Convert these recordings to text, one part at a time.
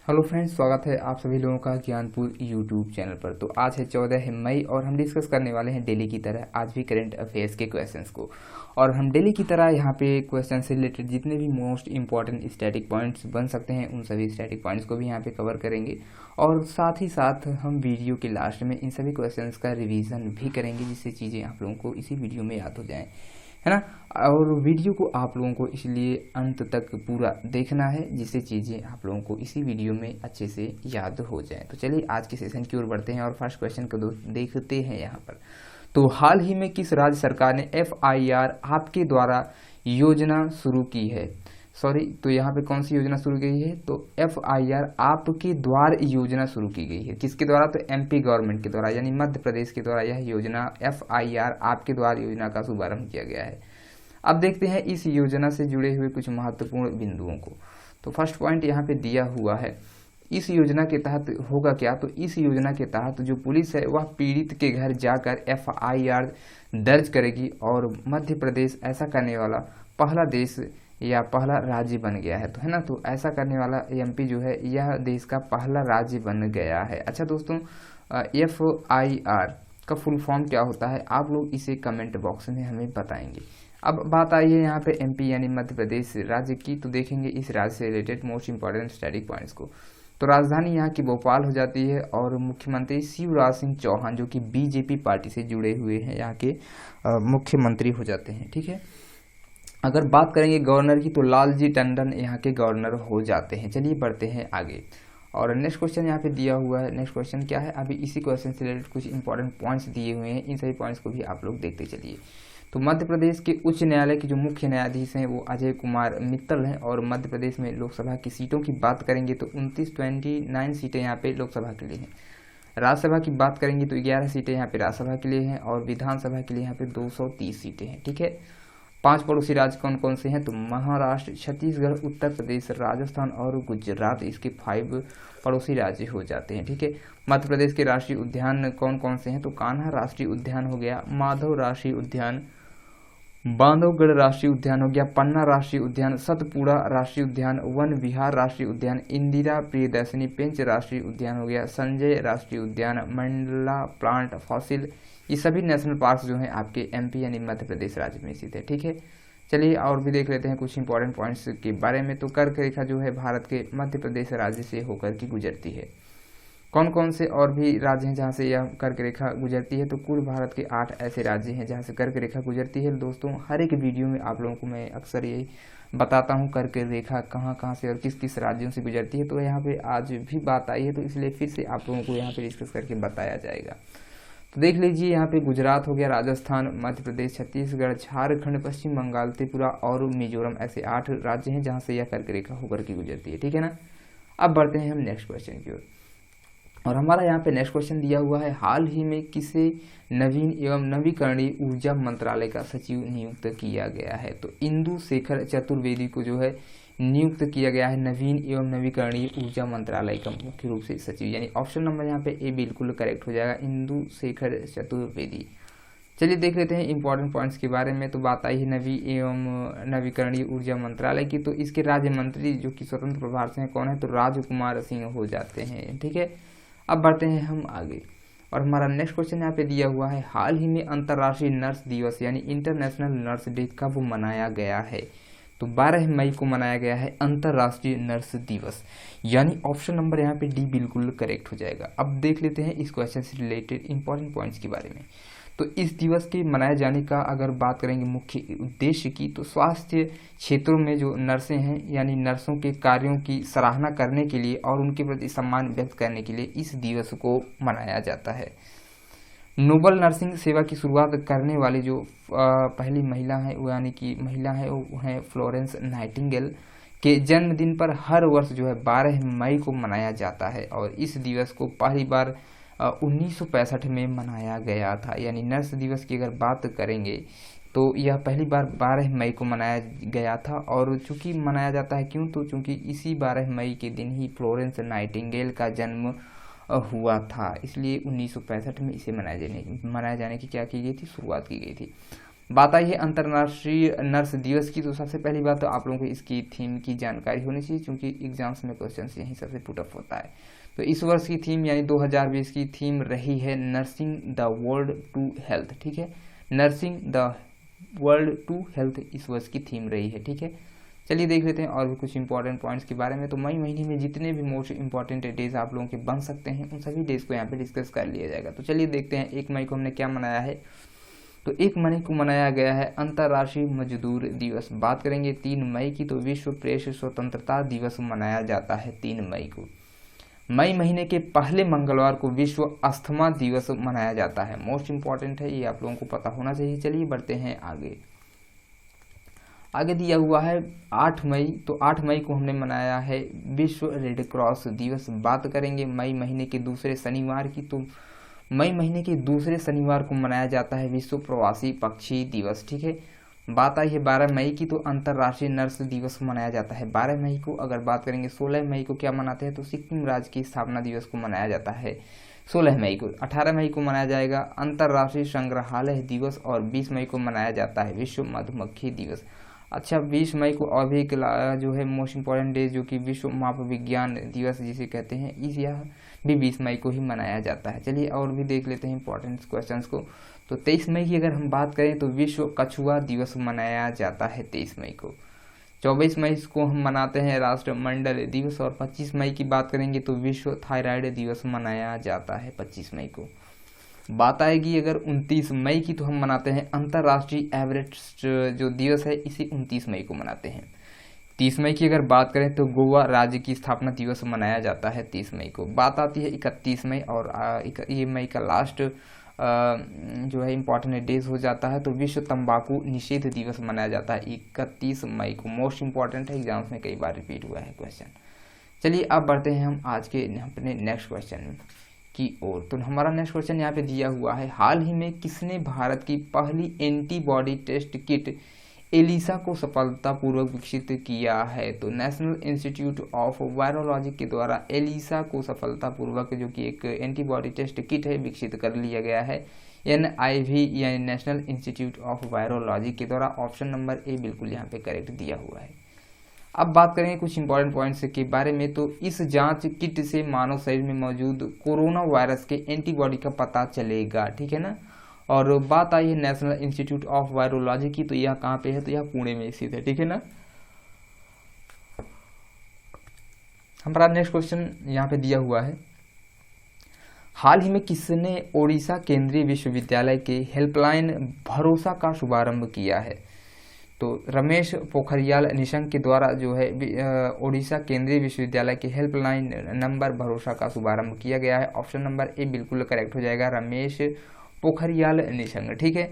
Hello friends, स्वागत है आप सभी लोगों का ज्ञानपुर यूट्यूब चैनल पर। तो आज है 14 मई और हम डिस्कस करने वाले हैं डेली की तरह आज भी करंट अफेयर्स के क्वेश्चंस को। और हम डेली की तरह यहाँ पे क्वेश्चन से रिलेटेड जितने भी मोस्ट इंपॉर्टेंट स्टैटिक पॉइंट्स बन सकते हैं उन सभी स्टैटिक पॉइंट्स को भी यहाँ पे कवर करेंगे। और साथ ही साथ हम वीडियो के लास्ट में इन सभी क्वेश्चंस का रिवीजन भी करेंगे, जिससे चीज़ें आप लोगों को इसी वीडियो में याद हो जाएँ, है ना। और वीडियो को आप लोगों को इसलिए अंत तक पूरा देखना है जिससे चीज़ें आप लोगों को इसी वीडियो में अच्छे से याद हो जाए। तो चलिए आज के सेशन की ओर बढ़ते हैं और फर्स्ट क्वेश्चन को देखते हैं यहाँ पर। तो हाल ही में किस राज्य सरकार ने FIR आपके द्वारा योजना शुरू की है? तो यहाँ पे कौन सी योजना शुरू की है? तो FIR आपके द्वार योजना शुरू की गई है। किसके द्वारा? तो MP गवर्नमेंट के द्वारा, यानी मध्य प्रदेश के द्वारा यह योजना FIR आपके द्वार योजना का शुभारंभ किया गया है। अब देखते हैं इस योजना से जुड़े हुए कुछ महत्वपूर्ण बिंदुओं को। तो फर्स्ट पॉइंट यहाँ पे दिया हुआ है, इस योजना के तहत होगा क्या? तो इस योजना के तहत जो पुलिस है वह पीड़ित के घर जाकर FIR दर्ज करेगी और मध्य प्रदेश ऐसा करने वाला पहला देश या पहला राज्य बन गया है। तो है ना, तो ऐसा करने वाला MP जो है यह देश का पहला राज्य बन गया है। अच्छा दोस्तों, FIR का फुल फॉर्म क्या होता है? आप लोग इसे कमेंट बॉक्स में हमें बताएंगे। अब बात आई है यहाँ पे MP यानी मध्य प्रदेश राज्य की, तो देखेंगे इस राज्य से related most important static points को। तो राजधानी यहाँ की भोपाल हो जाती है और मुख्यमंत्री शिवराज सिंह चौहान जो कि BJP पार्टी से जुड़े हुए हैं यहाँ के मुख्यमंत्री हो जाते हैं। ठीक है, अगर बात करेंगे गवर्नर की तो लालजी टंडन यहाँ के गवर्नर हो जाते हैं। चलिए बढ़ते हैं आगे और नेक्स्ट क्वेश्चन यहाँ पे दिया हुआ है। नेक्स्ट क्वेश्चन क्या है? अभी इसी क्वेश्चन से रिलेटेड कुछ इंपॉर्टेंट पॉइंट्स दिए हुए हैं, इन सभी पॉइंट्स को भी आप लोग देखते चलिए। तो मध्य प्रदेश के उच्च न्यायालय के जो मुख्य न्यायाधीश हैं वो अजय कुमार मित्तल हैं। और मध्य प्रदेश में लोकसभा की सीटों की बात करेंगे तो 29 सीटें यहाँ पे लोकसभा के लिए हैं। राज्यसभा की बात करेंगे तो 11 सीटें यहाँ पे राज्यसभा के लिए हैं और विधानसभा के लिए यहाँ पे 230 सीटें हैं। ठीक है, 5 पड़ोसी राज्य कौन कौन से हैं? तो महाराष्ट्र, छत्तीसगढ़, उत्तर प्रदेश, राजस्थान और गुजरात इसके 5 पड़ोसी राज्य हो जाते हैं। ठीक है, मध्य प्रदेश के राष्ट्रीय उद्यान कौन कौन से हैं? तो कान्हा राष्ट्रीय उद्यान हो गया, माधव राष्ट्रीय उद्यान, बांधवगढ़ राष्ट्रीय उद्यान हो गया, पन्ना राष्ट्रीय उद्यान, सतपुड़ा राष्ट्रीय उद्यान, वन विहार राष्ट्रीय उद्यान, इंदिरा प्रियदर्शनी पेंच राष्ट्रीय उद्यान हो गया, संजय राष्ट्रीय उद्यान, मंडला प्लांट फॉसिल, ये सभी नेशनल पार्क जो हैं आपके MP यानी मध्य प्रदेश राज्य में स्थित है। ठीक है, चलिए और भी देख लेते हैं कुछ इंपॉर्टेंट पॉइंट्स के बारे में। तो कर्क रेखा जो है भारत के मध्य प्रदेश राज्य से होकर के गुजरती है। कौन कौन से और भी राज्य हैं जहाँ से यह कर्क रेखा गुजरती है? तो कुल भारत के 8 ऐसे राज्य हैं जहाँ से कर्क रेखा गुजरती है। दोस्तों, हर एक वीडियो में आप लोगों को मैं अक्सर यही बताता हूँ कर्क रेखा कहाँ कहाँ से और किस किस राज्यों से गुजरती है। तो यहाँ पे आज भी बात आई है तो इसलिए फिर से आप लोगों को यहाँ पे डिस्कस करके बताया जाएगा। तो देख लीजिए, यहाँ पे गुजरात हो गया, राजस्थान, मध्य प्रदेश, छत्तीसगढ़, झारखंड, पश्चिम बंगाल, त्रिपुरा और मिजोरम, ऐसे 8 राज्य हैं जहाँ से यह कर्क रेखा होकर के गुजरती है। ठीक है ना, अब बढ़ते हैं हम नेक्स्ट क्वेश्चन की ओर। और हमारा यहाँ पे नेक्स्ट क्वेश्चन दिया हुआ है, हाल ही में किसे नवीन एवं नवीकरणीय ऊर्जा मंत्रालय का सचिव नियुक्त किया गया है? तो इंदु शेखर चतुर्वेदी को जो है नियुक्त किया गया है नवीन एवं नवीकरणीय ऊर्जा मंत्रालय का मुख्य रूप से सचिव, यानी ऑप्शन नंबर यहाँ पे A बिल्कुल करेक्ट हो जाएगा, इंदु शेखर चतुर्वेदी। चलिए देख लेते हैं इंपॉर्टेंट पॉइंट्स के बारे में। तो बात आई है नवी एवं नवीकरणीय ऊर्जा मंत्रालय की, तो इसके राज्य मंत्री जो कि स्वतंत्र प्रभार से हैं कौन है? तो राजकुमार सिंह हो जाते हैं। ठीक है, अब बढ़ते हैं हम आगे और हमारा नेक्स्ट क्वेश्चन यहाँ पे दिया हुआ है, हाल ही में अंतर्राष्ट्रीय नर्स दिवस यानी इंटरनेशनल नर्स डे कब मनाया गया है? तो 12 मई को मनाया गया है अंतर्राष्ट्रीय नर्स दिवस, यानी ऑप्शन नंबर यहाँ पे D बिल्कुल करेक्ट हो जाएगा। अब देख लेते हैं इस क्वेश्चन से रिलेटेड इंपॉर्टेंट पॉइंट्स के बारे में। तो इस दिवस के मनाए जाने का अगर बात करेंगे मुख्य उद्देश्य की, तो स्वास्थ्य क्षेत्रों में जो नर्सें हैं यानी नर्सों के कार्यों की सराहना करने के लिए और उनके प्रति सम्मान व्यक्त करने के लिए इस दिवस को मनाया जाता है। नोबल नर्सिंग सेवा की शुरुआत करने वाली जो पहली महिला है वो यानी कि महिला है वो है फ्लोरेंस नाइटिंगेल के जन्मदिन पर हर वर्ष जो है 12 मई को मनाया जाता है। और इस दिवस को पहली बार 1965 में मनाया गया था, यानी नर्स दिवस की अगर बात करेंगे तो यह पहली बार 12 मई को मनाया गया था। और चूंकि मनाया जाता है क्यों? तो चूंकि इसी 12 मई के दिन ही फ्लोरेंस नाइटिंगेल का जन्म हुआ था, इसलिए 1965 में इसे मनाए जाने की क्या की गई थी? शुरुआत की गई थी। बात आई है अंतर्राष्ट्रीय नर्स दिवस की, तो सबसे पहली बात तो आप लोगों को इसकी थीम की जानकारी होनी चाहिए, क्योंकि एग्जाम्स में क्वेश्चन यहीं सबसे पुटअप होता है। तो इस वर्ष की थीम यानी 2020 की थीम रही है nursing the world to health. ठीक है, nursing the world to health इस वर्ष की थीम रही है। ठीक है, चलिए देख लेते हैं और भी कुछ इंपॉर्टेंट पॉइंट्स के बारे में। तो मई महीने में जितने भी मोस्ट इंपॉर्टेंट डेज आप लोगों के बन सकते हैं उन सभी डेज को यहाँ पे डिस्कस कर लिया जाएगा। तो चलिए देखते हैं 1 मई को हमने क्या मनाया है। तो 1 मई को मनाया गया है अंतर्राष्ट्रीय मजदूर दिवस। बात करेंगे 3 मई की, तो विश्व प्रेस स्वतंत्रता दिवस मनाया जाता है 3 मई को। मई महीने के पहले मंगलवार को विश्व अस्थमा दिवस मनाया जाता है। मोस्ट इंपॉर्टेंट है, ये आप लोगों को पता होना चाहिए। चलिए बढ़ते हैं आगे। आगे दिया हुआ है 8 मई, तो 8 मई को हमने मनाया है विश्व रेड क्रॉस दिवस। बात करेंगे मई महीने के दूसरे शनिवार की, तो मई महीने के दूसरे शनिवार को मनाया जाता है विश्व प्रवासी पक्षी दिवस। ठीक है, बात आई है 12 मई की, तो अंतर्राष्ट्रीय नर्स दिवस मनाया जाता है 12 मई को। अगर बात करेंगे 16 मई को क्या मनाते हैं, तो सिक्किम राज्य की स्थापना दिवस को मनाया जाता है 16 मई को। 18 मई को मनाया जाएगा अंतर्राष्ट्रीय संग्रहालय दिवस, और 20 मई को मनाया जाता है विश्व मधुमक्खी दिवस। अच्छा, 20 मई को और भी एक जो है मोस्ट इंपॉर्टेंट डे जो कि विश्व माप विज्ञान दिवस जिसे कहते हैं, इस यह भी 20 मई को ही मनाया जाता है। चलिए और भी देख लेते हैं इंपॉर्टेंट क्वेश्चंस को। तो 23 मई की अगर हम बात करें तो विश्व कछुआ दिवस मनाया जाता है 23 मई को। 24 मई को हम मनाते हैं राष्ट्रमंडल दिवस, और 25 मई की बात करेंगे तो विश्व थायराइड दिवस मनाया जाता है 25 मई को। बात आएगी अगर 29 मई की, तो हम मनाते हैं अंतर्राष्ट्रीय एवरेस्ट जो दिवस है इसे 29 मई को मनाते हैं। 30 मई की अगर बात करें तो गोवा राज्य की स्थापना दिवस मनाया जाता है 30 मई को। बात आती है 31 मई, और ये मई का लास्ट जो है इम्पॉर्टेंट डेज हो जाता है, तो विश्व तंबाकू निषेध दिवस मनाया जाता है 31 मई को। मोस्ट इंपॉर्टेंट है, एग्जाम्स में कई बार रिपीट हुआ है क्वेश्चन। चलिए अब बढ़ते हैं हम आज के अपने नेक्स्ट क्वेश्चन की ओर। तो हमारा नेक्स्ट क्वेश्चन यहाँ पे दिया हुआ है, हाल ही में किसने भारत की पहली एंटीबॉडी टेस्ट किट एलिसा को सफलतापूर्वक विकसित किया है? तो नेशनल इंस्टीट्यूट ऑफ वायरोलॉजी के द्वारा एलिसा को सफलतापूर्वक जो कि एक एंटीबॉडी टेस्ट किट है विकसित कर लिया गया है NIV यानी नेशनल इंस्टीट्यूट ऑफ वायरोलॉजी के द्वारा। ऑप्शन नंबर ए बिल्कुल यहाँ पे करेक्ट दिया हुआ है। अब बात करेंगे कुछ इंपॉर्टेंट पॉइंट्स के बारे में। तो इस जांच किट से मानव शरीर में मौजूद कोरोना वायरस के एंटीबॉडी का पता चलेगा। ठीक है ना। और बात आई है नेशनल इंस्टीट्यूट ऑफ वायरोलॉजी की, तो यह कहाँ पे है, तो यह पुणे में स्थित है। ठीक है ना। हमारा नेक्स्ट क्वेश्चन यहाँ पे दिया हुआ है, हाल ही में किसने ओडिशा केंद्रीय विश्वविद्यालय के हेल्पलाइन भरोसा का शुभारंभ किया है? तो रमेश पोखरियाल निशंक के द्वारा जो है ओडिशा केंद्रीय विश्वविद्यालय के हेल्पलाइन नंबर भरोसा का शुभारंभ किया गया है। ऑप्शन नंबर ए बिल्कुल करेक्ट हो जाएगा, रमेश पोखरियाल निशंक। ठीक है,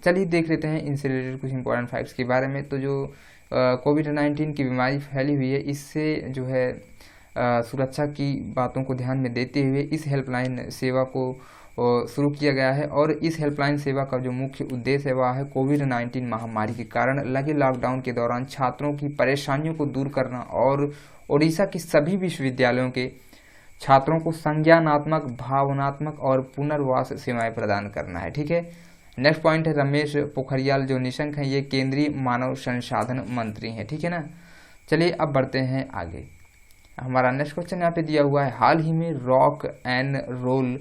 चलिए देख लेते हैं इनसे रिलेटेड कुछ इंपॉर्टेंट फैक्ट्स के बारे में। तो जो कोविड-19 की बीमारी फैली हुई है, इससे जो है सुरक्षा की बातों को ध्यान में देते हुए इस हेल्पलाइन सेवा को शुरू किया गया है। और इस हेल्पलाइन सेवा का जो मुख्य उद्देश्य है वह है कोविड-19 महामारी के कारण लगे लॉकडाउन के दौरान छात्रों की परेशानियों को दूर करना और ओडिशा के सभी विश्वविद्यालयों के छात्रों को संज्ञानात्मक, भावनात्मक और पुनर्वास सेवाएं प्रदान करना है। ठीक है। नेक्स्ट पॉइंट है रमेश पोखरियाल जो निशंक हैं, ये केंद्रीय मानव संसाधन मंत्री हैं। ठीक है ना। चलिए अब बढ़ते हैं आगे। हमारा नेक्स्ट क्वेश्चन यहाँ पे दिया हुआ है, हाल ही में रॉक एंड रोल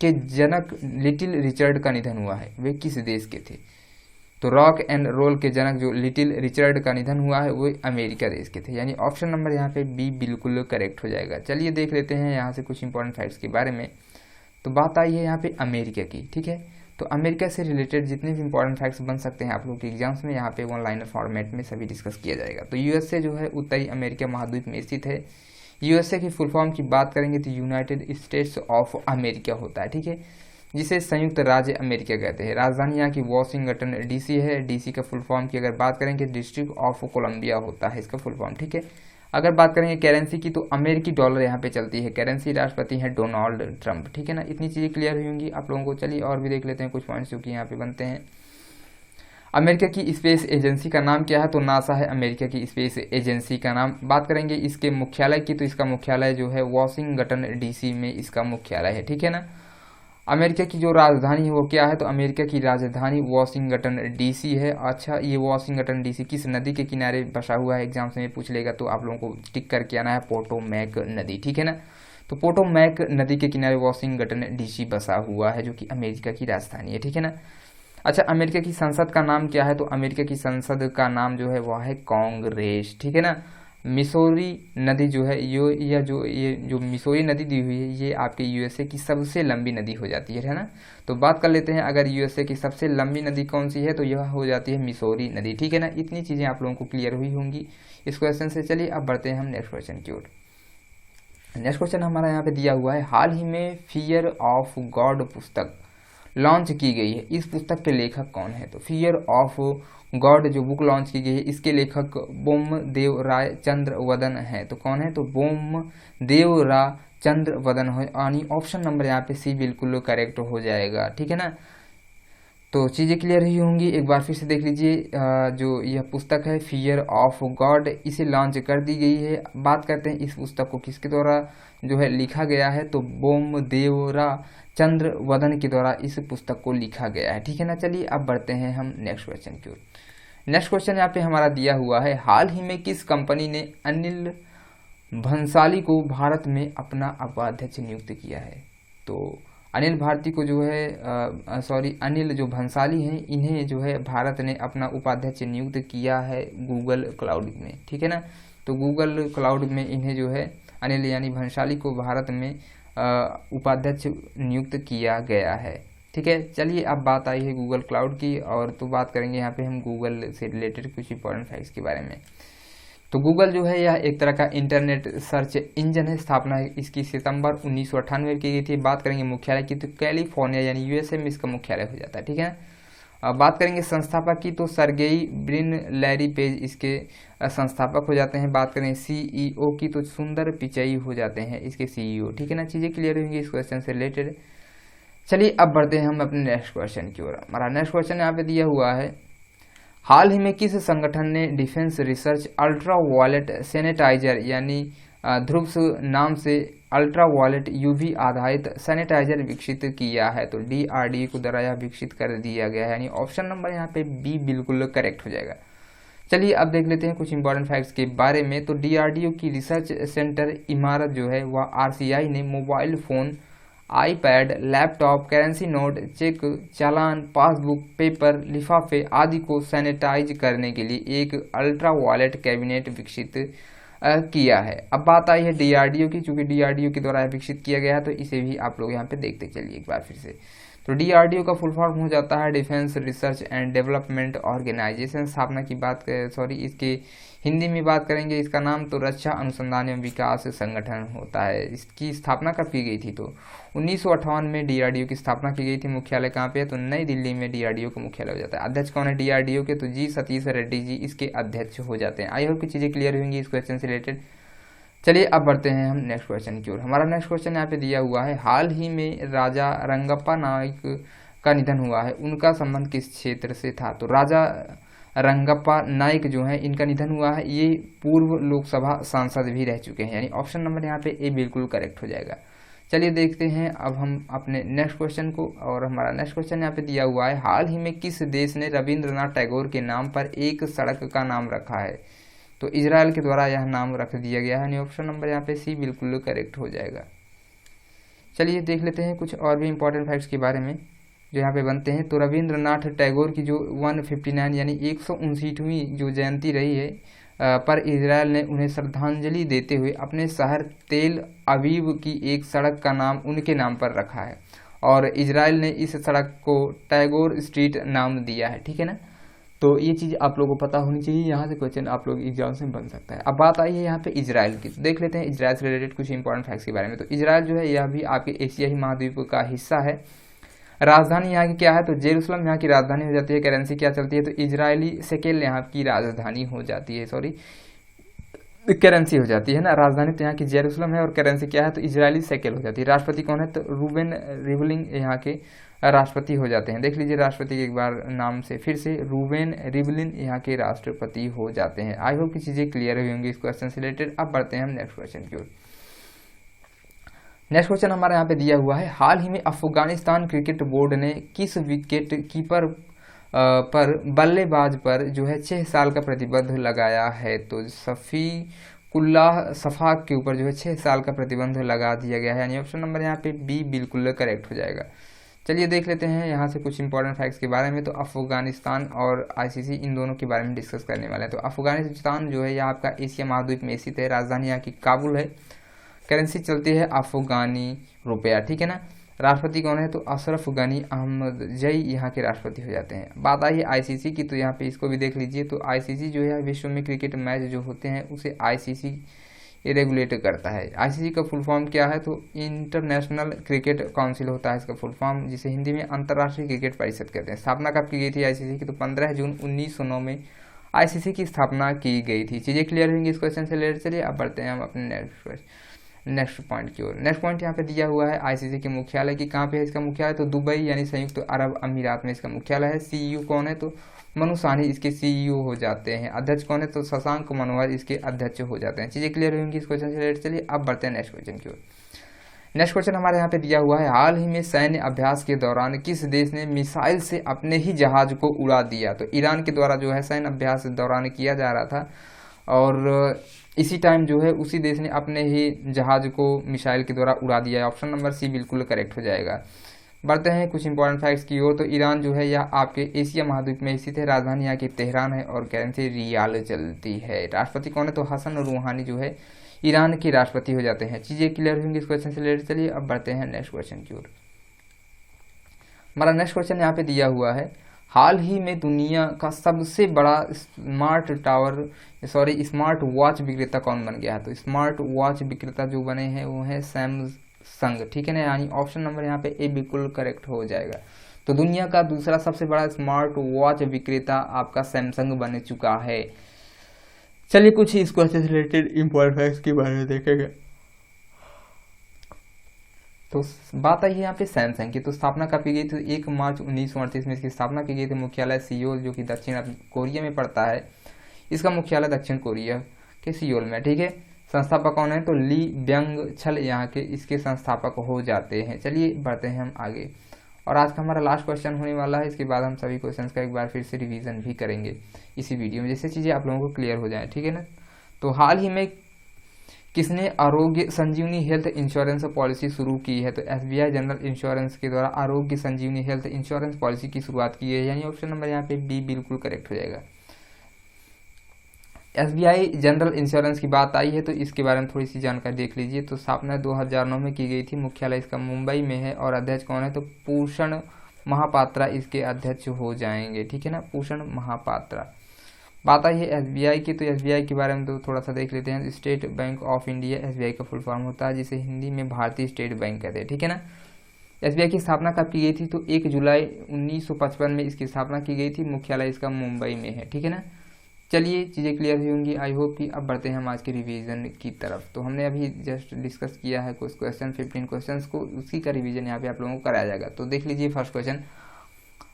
के जनक लिटिल रिचर्ड का निधन हुआ है, वे किस देश के थे? तो रॉक एंड रोल के जनक जो लिटिल रिचर्ड का निधन हुआ है वो अमेरिका देश के थे, यानी ऑप्शन नंबर यहाँ पे बी बिल्कुल करेक्ट हो जाएगा। चलिए देख लेते हैं यहाँ से कुछ इंपॉर्टेंट फैक्ट्स के बारे में। तो बात आई है यहाँ पे अमेरिका की। ठीक है, तो अमेरिका से रिलेटेड जितने भी इंपॉर्टेंट फैक्ट्स बन सकते हैं आप लोग के एग्जाम्स में, यहाँ पे वन लाइनर फॉर्मेट में सभी डिस्कस किया जाएगा। तो USA जो है उत्तरी अमेरिका महाद्वीप में स्थित है। USA की फुल फॉर्म की बात करेंगे तो यूनाइटेड स्टेट्स ऑफ अमेरिका होता है। ठीक है, जिसे संयुक्त राज्य अमेरिका कहते हैं। राजधानी यहाँ की वॉशिंगटन DC है। DC का फुल फॉर्म की अगर बात करेंगे डिस्ट्रिक्ट ऑफ कोलंबिया होता है इसका फुल फॉर्म। ठीक है, अगर बात करेंगे करेंसी की तो अमेरिकी डॉलर यहाँ पे चलती है। करेंसी राष्ट्रपति है डोनाल्ड ट्रंप। ठीक है ना, इतनी चीज़ें क्लियर हुई होंगी आप लोगों को। चलिए और भी देख लेते हैं कुछ पॉइंट्स जो कि यहाँ पे बनते हैं। अमेरिका की स्पेस एजेंसी का नाम क्या है? तो नासा है अमेरिका की स्पेस एजेंसी का नाम। बात करेंगे इसके मुख्यालय की तो इसका मुख्यालय जो है वॉशिंगटन DC में इसका मुख्यालय है। ठीक है ना। अमेरिका की जो राजधानी है वो क्या है, तो अमेरिका की राजधानी वाशिंगटन डीसी है। अच्छा, ये वाशिंगटन डीसी किस नदी के किनारे बसा हुआ है, एग्जाम से में पूछ लेगा तो आप लोगों को टिक करके आना है पोटोमैक नदी, ठीक है ना। तो पोटोमैक नदी के किनारे वाशिंगटन डीसी बसा हुआ है, जो कि अमेरिका की राजधानी है, ठीक है ना। अच्छा, अमेरिका की संसद का नाम क्या है, तो अमेरिका की संसद का नाम जो है वह है कांग्रेस, ठीक है ना। मिसौरी नदी जो है ये जो मिसौरी नदी दी हुई है ये आपके यूएसए की सबसे लंबी नदी हो जाती है ना। तो बात कर लेते हैं, अगर यूएसए की सबसे लंबी नदी कौन सी है, तो यह हो जाती है मिसौरी नदी, ठीक है ना। इतनी चीज़ें आप लोगों को क्लियर हुई होंगी इस क्वेश्चन से। चलिए अब बढ़ते हैं हम नेक्स्ट क्वेश्चन की ओर। नेक्स्ट क्वेश्चन हमारा यहाँ पे दिया हुआ है, हाल ही में फियर ऑफ गॉड पुस्तक लॉन्च की गई है, इस पुस्तक के लेखक कौन है। तो फियर ऑफ गॉड जो बुक लॉन्च की गई है इसके लेखक बोमदेव राय चंद्रवदन है। तो कौन है, तो बोमदेव राय चंद्रवदन है, यानी ऑप्शन नंबर यहाँ पे सी बिल्कुल करेक्ट हो जाएगा, ठीक है ना। तो चीज़ें क्लियर ही होंगी, एक बार फिर से देख लीजिए। जो यह पुस्तक है फियर ऑफ गॉड, इसे लॉन्च कर दी गई है। बात करते हैं इस पुस्तक को किसके द्वारा जो है लिखा गया है, तो बोमदेवरा चंद्रवदन के द्वारा इस पुस्तक को लिखा गया है, ठीक है ना। चलिए अब बढ़ते हैं हम नेक्स्ट क्वेश्चन की ओर। नेक्स्ट क्वेश्चन यहाँ पे हमारा दिया हुआ है, हाल ही में किस कंपनी ने अनिल भंसाली को भारत में अपना उपाध्यक्ष नियुक्त किया है। तो अनिल भारती को जो है अनिल जो भंसाली हैं इन्हें जो है भारत ने अपना उपाध्यक्ष नियुक्त किया है गूगल क्लाउड में, ठीक है ना। तो गूगल क्लाउड में इन्हें जो है अनिल यानी भंसाली को भारत में उपाध्यक्ष नियुक्त किया गया है, ठीक है। चलिए अब बात आई है गूगल क्लाउड की, और तो बात करेंगे यहाँ पे हम गूगल से रिलेटेड कुछ इंपॉर्टेंट फैक्ट्स के बारे में। तो गूगल जो है यह एक तरह का इंटरनेट सर्च इंजन है। स्थापना इसकी सितंबर 1998 में की गई थी। बात करेंगे मुख्यालय की, तो कैलिफोर्निया यानी यूएसए में इसका मुख्यालय हो जाता है, ठीक है। अब बात करेंगे संस्थापक की, तो सर्गेई ब्रिन लैरी पेज इसके संस्थापक हो जाते हैं। बात करें सीईओ की, तो सुंदर पिचई हो जाते हैं इसके सीईओ, ठीक है ना। चीज़ें क्लियर होंगी इस क्वेश्चन से रिलेटेड। चलिए अब बढ़ते हैं हम अपने नेक्स्ट क्वेश्चन की ओर। हमारा नेक्स्ट क्वेश्चन यहाँ पे दिया हुआ है, हाल ही में किस संगठन ने defence research ultra violet sanitiser यानी ध्रुव्स नाम से अल्ट्रा वायलेट यूवी आधारित सैनिटाइजर विकसित किया है। तो डीआरडीओ को द्वारा यह विकसित कर दिया गया है, यानी ऑप्शन नंबर यहाँ पे बी बिल्कुल करेक्ट हो जाएगा। चलिए अब देख लेते हैं कुछ इंपॉर्टेंट फैक्ट्स के बारे में। तो डीआरडीओ की रिसर्च सेंटर इमारत जो है वह आरसीआई ने mobile phone, iPad, laptop, currency note, cheque, challan, passbook, paper, लिफाफे आदि को सैनिटाइज करने के लिए एक अल्ट्रा वायलेट कैबिनेट विकसित किया है। अब बात आई है डीआरडीओ की, चूंकि डीआरडीओ के द्वारा विकसित किया गया है तो इसे भी आप लोग यहाँ पे देखते चलिए एक बार फिर से। तो डीआरडीओ का फुल फॉर्म हो जाता है defence research and development organisation. स्थापना की बात इसके हिंदी में बात करेंगे इसका नाम, तो रक्षा अनुसंधान एवं विकास संगठन होता है। इसकी स्थापना कब की गई थी, तो 1958 में डीआरडीओ की स्थापना की गई थी। मुख्यालय कहाँ पे है, तो नई दिल्ली में डीआरडीओ का मुख्यालय हो जाता है। अध्यक्ष कौन है डीआरडीओ के, तो जी सतीश रेड्डी जी इसके अध्यक्ष हो जाते हैं। आई होप की चीज़ें क्लियर होंगी इस क्वेश्चन से रिलेटेड। चलिए अब बढ़ते हैं हम नेक्स्ट क्वेश्चन की ओर। हमारा नेक्स्ट क्वेश्चन यहाँ पे दिया हुआ है, हाल ही में राजा रंगप्पा नायक का निधन हुआ है, उनका संबंध किस क्षेत्र से था। तो राजा रंगप्पा नायक जो है इनका निधन हुआ है, ये पूर्व लोकसभा सांसद भी रह चुके हैं, यानी ऑप्शन नंबर यहाँ पे ए बिल्कुल करेक्ट हो जाएगा। चलिए देखते हैं अब हम अपने नेक्स्ट क्वेश्चन को, और हमारा नेक्स्ट क्वेश्चन यहाँ पे दिया हुआ है, हाल ही में किस देश ने रविंद्रनाथ टैगोर के नाम पर एक सड़क का नाम रखा है। तो इजराइल के द्वारा यह नाम रख दिया गया है, यानी ऑप्शन नंबर यहाँ पे सी बिल्कुल करेक्ट हो जाएगा। चलिए देख लेते हैं कुछ और भी इंपॉर्टेंट फैक्ट्स के बारे में जो यहाँ पे बनते हैं। तो रविंद्रनाथ टैगोर की जो 159 यानी 159वीं जो जयंती रही है पर इजराइल ने उन्हें श्रद्धांजलि देते हुए अपने शहर तेल अवीव की एक सड़क का नाम उनके नाम पर रखा है, और इजराइल ने इस सड़क को टैगोर स्ट्रीट नाम दिया है, ठीक है ना। तो ये चीज़ आप लोगों को पता होनी चाहिए, यहाँ से क्वेश्चन आप लोग एग्जाम से बन सकता है। अब बात आई है यहाँ पे इजराइल की, तो देख लेते हैं इजराइल से रिलेटेड कुछ इंपॉर्टेंट फैक्ट्स के बारे में। तो इजराइल जो है यह भी आपके एशियाई महाद्वीप का हिस्सा है। राजधानी यहाँ की क्या है, तो जेरूसलम यहाँ की राजधानी हो जाती है। करेंसी क्या चलती है, तो इजरायली शेकेल यहाँ की राजधानी हो जाती है, करेंसी हो जाती है ना। राजधानी तो यहाँ की जेरूसलम है और करेंसी क्या है, तो इजरायली शेकेल हो जाती है। राष्ट्रपति कौन है, तो रूबेन रिवलिंग यहाँ के राष्ट्रपति हो जाते हैं। देख लीजिए राष्ट्रपति के एक बार नाम से फिर से, रूबेन रिवलिन यहाँ के राष्ट्रपति हो जाते हैं। आई होप की चीज़ें क्लियर हुई होंगी इस क्वेश्चन से रिलेटेड। अब बढ़ते हैं हम नेक्स्ट क्वेश्चन की ओर। नेक्स्ट क्वेश्चन हमारे यहाँ पे दिया हुआ है, हाल ही में अफगानिस्तान क्रिकेट बोर्ड ने किस विकेट कीपर पर बल्लेबाज पर जो है 6 साल का प्रतिबंध लगाया है। तो शफीकुल्लाह सफाक के ऊपर जो है 6 साल का प्रतिबंध लगा दिया गया है, यानी ऑप्शन नंबर यहाँ पे बी बिल्कुल करेक्ट हो जाएगा। चलिए देख लेते हैं यहाँ से कुछ इंपॉर्टेंट फैक्ट्स के बारे में। तो अफगानिस्तान और आईसीसी इन दोनों के बारे में डिस्कस करने वाले हैं। तो अफगानिस्तान जो है यह आपका एशिया महाद्वीप में स्थित है, राजधानी यहाँ की काबुल है, करेंसी चलती है अफगानी रुपया, ठीक है ना। राष्ट्रपति कौन है, तो अशरफ गनी अहमदजई यहाँ के राष्ट्रपति हो जाते हैं। बात आई आईसीसी की, तो यहाँ पे इसको भी देख लीजिए। तो आईसीसी जो है विश्व में क्रिकेट मैच जो होते हैं उसे आईसीसी रेगुलेट करता है। आईसीसी का फुल फॉर्म क्या है, तो इंटरनेशनल क्रिकेट काउंसिल होता है इसका फुल फॉर्म, जिसे हिंदी में अंतर्राष्ट्रीय क्रिकेट परिषद कहते हैं। स्थापना कब की गई थी आईसीसी की, तो 15 जून 1909 में आईसीसी की स्थापना की गई थी। चीज़ें क्लियर होंगी इस क्वेश्चन से रिलेटेड। चलिए अब बढ़ते हैं हम अपने नेक्स्ट पॉइंट की ओर। नेक्स्ट पॉइंट यहाँ पे दिया हुआ है आईसीसी के मुख्यालय की, कहाँ पे है इसका मुख्यालय, तो दुबई यानी संयुक्त अरब अमीरात में इसका मुख्यालय है। सीईओ कौन है, तो मनु साहनी इसके सीईओ हो जाते हैं। अध्यक्ष कौन है, तो शशांक मनोहर इसके अध्यक्ष हो जाते हैं। चीज़ें क्लियर होंगी इस क्वेश्चन से रिलेटेड। चलिए अब बढ़ते हैं नेक्स्ट क्वेश्चन की ओर। नेक्स्ट क्वेश्चन हमारे यहाँ पे दिया हुआ है, हाल ही में सैन्य अभ्यास के दौरान किस देश ने मिसाइल से अपने ही जहाज को उड़ा दिया। तो ईरान के द्वारा जो है सैन्य अभ्यास के दौरान किया जा रहा था, और इसी टाइम जो है उसी देश ने अपने ही जहाज को मिसाइल के द्वारा उड़ा दिया है। ऑप्शन नंबर सी बिल्कुल करेक्ट हो जाएगा। बढ़ते हैं कुछ इंपॉर्टेंट फैक्ट्स की ओर। तो ईरान जो है यह आपके एशिया महाद्वीप में स्थित है, राजधानी यहाँ की तेहरान है और करेंसी रियाल चलती है। राष्ट्रपति कौन है, तो हसन रूहानी जो है ईरान के राष्ट्रपति हो जाते हैं। चीज़ें क्लियर होंगी इस क्वेश्चन से रिलेटेड। चलिए अब बढ़ते हैं नेक्स्ट क्वेश्चन की ओर। हमारा नेक्स्ट क्वेश्चन यहाँ पे दिया हुआ है, हाल ही में दुनिया का सबसे बड़ा स्मार्ट वॉच विक्रेता कौन बन गया है। तो स्मार्ट वॉच विक्रेता जो बने हैं वो है सैमसंग, ठीक है ना, यानी ऑप्शन नंबर यहाँ पे ए बिल्कुल करेक्ट हो जाएगा। तो दुनिया का दूसरा सबसे बड़ा स्मार्ट वॉच विक्रेता आपका सैमसंग बन चुका है। चलिए कुछ इस क्वेश्चन से रिलेटेड इंपॉर्टेंट फैक्ट्स के बारे में देखेंगे। तो बात आई है यहाँ पे सैमसंग की। तो स्थापना कब की गई थी, 1 मार्च 1938 में इसकी स्थापना की गई थी। मुख्यालय सियोल जो कि दक्षिण कोरिया में पड़ता है, इसका मुख्यालय दक्षिण कोरिया के सियोल में, ठीक है। संस्थापक कौन है, तो ली ब्यंग छल यहाँ के इसके संस्थापक हो जाते हैं। चलिए बढ़ते हैं हम आगे, और आज का हमारा लास्ट क्वेश्चन होने वाला है। इसके बाद हम सभी क्वेश्चंस का एक बार फिर से रिवीजन भी करेंगे इसी वीडियो में, जिससे चीज़ें आप लोगों को क्लियर हो जाएं, ठीक है ना। तो हाल ही में किसने आरोग्य संजीवनी हेल्थ इंश्योरेंस पॉलिसी शुरू की है। तो एसबीआई जनरल इंश्योरेंस के द्वारा आरोग्य संजीवनी हेल्थ इंश्योरेंस पॉलिसी की शुरुआत की है, यानी ऑप्शन नंबर यहाँ पे बी बिल्कुल करेक्ट हो जाएगा। एसबीआई जनरल इंश्योरेंस की बात आई है तो इसके बारे में थोड़ी सी जानकारी देख लीजिए। तो स्थापना 2009 में की गई थी, मुख्यालय इसका मुंबई में है, और अध्यक्ष कौन है, तो पूषण महापात्रा इसके अध्यक्ष हो जाएंगे, ठीक है ना, पूषण महापात्रा। बात आई है एसबीआई की। तो एसबीआई के बारे में तो थोड़ा सा देख लेते हैं। State bank of India SBI का फुल फॉर्म होता है, जिसे हिंदी में भारतीय स्टेट बैंक कहते हैं, ठीक है ना। एसबीआई की स्थापना कब की गई थी, तो 1 जुलाई 1955 में इसकी स्थापना की गई थी। मुख्यालय इसका मुंबई में है, ठीक है ना। चलिए चीज़ें क्लियर हुई होंगी आई होप कि। अब बढ़ते हैं हम आज के रिवीजन की तरफ। तो हमने अभी जस्ट डिस्कस किया है कुछ क्वेश्चन, 15 क्वेश्चंस को, उसी का रिवीजन यहाँ पे आप लोगों को कराया जाएगा। तो देख लीजिए फर्स्ट क्वेश्चन,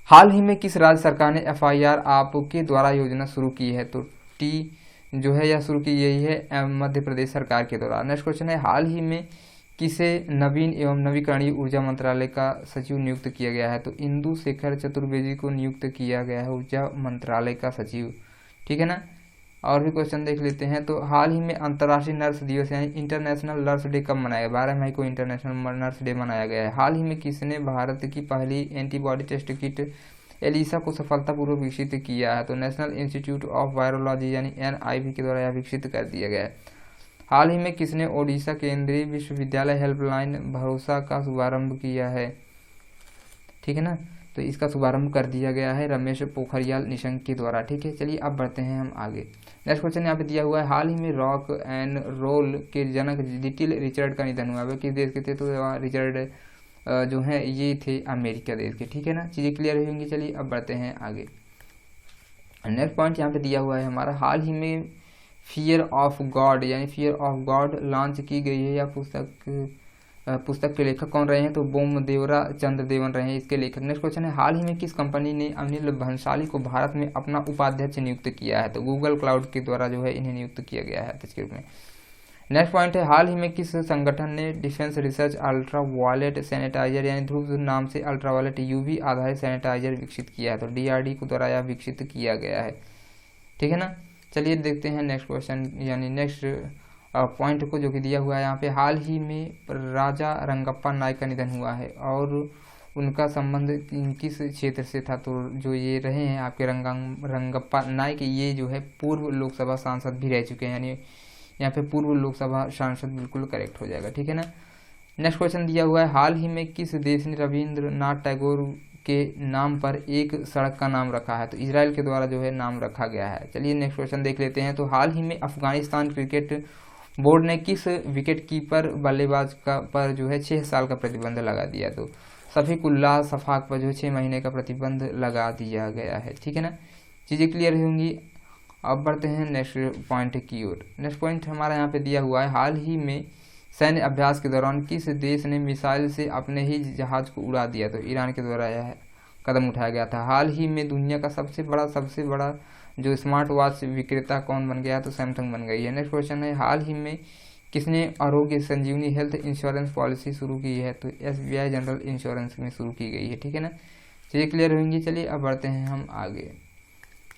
हाल ही में किस राज्य सरकार ने एफआईआर आपके द्वारा योजना शुरू की है। तो टी जो है यह शुरू की गई है मध्य प्रदेश सरकार के द्वारा। नेक्स्ट क्वेश्चन है, हाल ही में किसे नवीन एवं नवीकरणीय ऊर्जा मंत्रालय का सचिव नियुक्त किया गया है। तो इंदु शेखर चतुर्वेदी को नियुक्त किया गया है ऊर्जा मंत्रालय का सचिव, ठीक है ना। और भी क्वेश्चन देख लेते हैं। तो हाल ही में अंतर्राष्ट्रीय नर्स दिवस यानी इंटरनेशनल नर्स डे कब मनाया गया, 12 मई को इंटरनेशनल नर्स डे मनाया गया है। हाल ही में किसने भारत की पहली एंटीबॉडी टेस्ट किट एलिसा को सफलतापूर्वक विकसित किया है। तो नेशनल इंस्टीट्यूट ऑफ वायरोलॉजी यानी NIV के द्वारा यह विकसित कर दिया गया है। हाल ही में किसने ओडिशा केंद्रीय विश्वविद्यालय हेल्पलाइन भरोसा का शुभारंभ किया है, ठीक है ना। तो इसका शुभारंभ कर दिया गया है रमेश पोखरियाल निशंक के द्वारा, ठीक है। चलिए अब बढ़ते हैं हम आगे। नेक्स्ट क्वेश्चन यहाँ पे दिया हुआ है, हाल ही में रॉक एंड रोल के जनक लिटिल रिचर्ड का निधन हुआ है। किस देश के थे, तो रिचर्ड जो है ये थे अमेरिका देश के, ठीक है ना। चीज़ें क्लियर होंगी। चलिए अब बढ़ते हैं आगे। नेक्स्ट पॉइंट यहाँ पे दिया हुआ है हमारा, हाल ही में फियर ऑफ गॉड यानी फियर ऑफ गॉड लॉन्च की गई है। या पुस्तक के लेखक कौन रहे हैं, तो बोमदेवरा चंद्रदेवन रहे हैं इसके लेखक। नेक्स्ट क्वेश्चन है, हाल ही में किस कंपनी ने अनिल भंसाली को भारत में अपना उपाध्यक्ष नियुक्त किया है। तो गूगल क्लाउड के द्वारा जो है इन्हें नियुक्त किया गया है अध्यक्ष के रूप में। नेक्स्ट पॉइंट है, हाल ही में किस संगठन ने defence research ultra violet sanitiser यानी ध्रुव नाम से अल्ट्रा वायलेट यूवी आधारित सैनिटाइजर विकसित किया है? तो डीआरडी को द्वारा यह विकसित किया गया है। ठीक है ना। चलिए देखते हैं नेक्स्ट क्वेश्चन यानी नेक्स्ट पॉइंट को जो कि दिया हुआ है यहाँ पे। हाल ही में राजा रंगप्पा नायक का निधन हुआ है और उनका संबंध किस क्षेत्र से था? तो जो ये रहे हैं आपके रंगप्पा नायक, ये जो है पूर्व लोकसभा सांसद भी रह चुके हैं, यानी यहाँ पे पूर्व लोकसभा सांसद बिल्कुल करेक्ट हो जाएगा। ठीक है ना। नेक्स्ट क्वेश्चन दिया हुआ है, हाल ही में किस देश ने रविंद्रनाथ टैगोर के नाम पर एक सड़क का नाम रखा है? तो इजराइल के द्वारा जो है नाम रखा गया है। चलिए नेक्स्ट क्वेश्चन देख लेते हैं। तो हाल ही में अफगानिस्तान क्रिकेट बोर्ड ने किस विकेट कीपर बल्लेबाज का पर जो है 6 साल का प्रतिबंध लगा दिया? तो शफीकुल्लाह शफाक पर जो 6 महीने का प्रतिबंध लगा दिया गया है। ठीक है ना। चीज़ें क्लियर होंगी। अब बढ़ते हैं नेक्स्ट पॉइंट की ओर। नेक्स्ट पॉइंट हमारा यहाँ पे दिया हुआ है, हाल ही में सैन्य अभ्यास के दौरान किस देश ने मिसाइल से अपने ही जहाज को उड़ा दिया? तो ईरान के द्वारा यह कदम उठाया गया था। हाल ही में दुनिया का सबसे बड़ा जो स्मार्ट वॉच विक्रेता कौन बन गया? तो सैमसंग बन गई है। नेक्स्ट क्वेश्चन है, हाल ही में किसने आरोग्य संजीवनी हेल्थ इंश्योरेंस पॉलिसी शुरू की है? तो SBI जनरल इंश्योरेंस में शुरू की गई है। ठीक है ना। चलिए क्लियर होंगी। चलिए अब बढ़ते हैं हम आगे।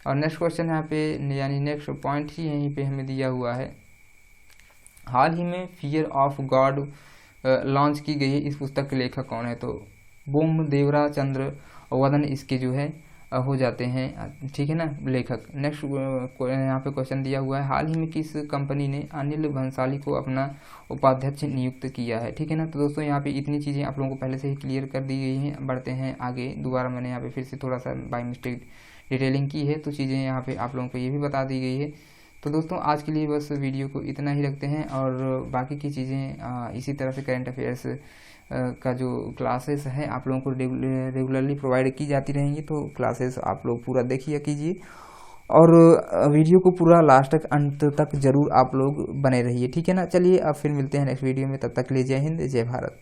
और नेक्स्ट क्वेश्चन यहाँ पे यानी नेक्स्ट पॉइंट ही यहीं पे हमें दिया हुआ है, हाल ही में फियर ऑफ गॉड लॉन्च की गई है, इस पुस्तक के लेखक कौन है? तो बोमदेवरा चंद्र वदन इसके जो है हो जाते हैं। ठीक है ना, लेखक। नेक्स्ट यहाँ पे क्वेश्चन दिया हुआ है, हाल ही में किस कंपनी ने अनिल भंसाली को अपना उपाध्यक्ष नियुक्त किया है? ठीक है ना। तो दोस्तों यहाँ पे इतनी चीज़ें आप लोगों को पहले से ही क्लियर कर दी गई हैं। बढ़ते हैं आगे। दोबारा मैंने यहाँ पे फिर से थोड़ा सा बाय मिस्टेक डिटेलिंग की है, तो चीज़ें यहाँ पे आप लोगों को ये भी बता दी गई है। तो दोस्तों आज के लिए बस वीडियो को इतना ही रखते हैं और बाकी की चीज़ें इसी तरह से करंट अफेयर्स का जो क्लासेस है आप लोगों को रेगुलरली प्रोवाइड की जाती रहेंगी। तो क्लासेस आप लोग पूरा देखिए कीजिए और वीडियो को पूरा लास्ट तक अंत तक जरूर आप लोग बने रहिए। ठीक है ना। चलिए अब फिर मिलते हैं नेक्स्ट वीडियो में, तब तक के लिए जय हिंद जय भारत।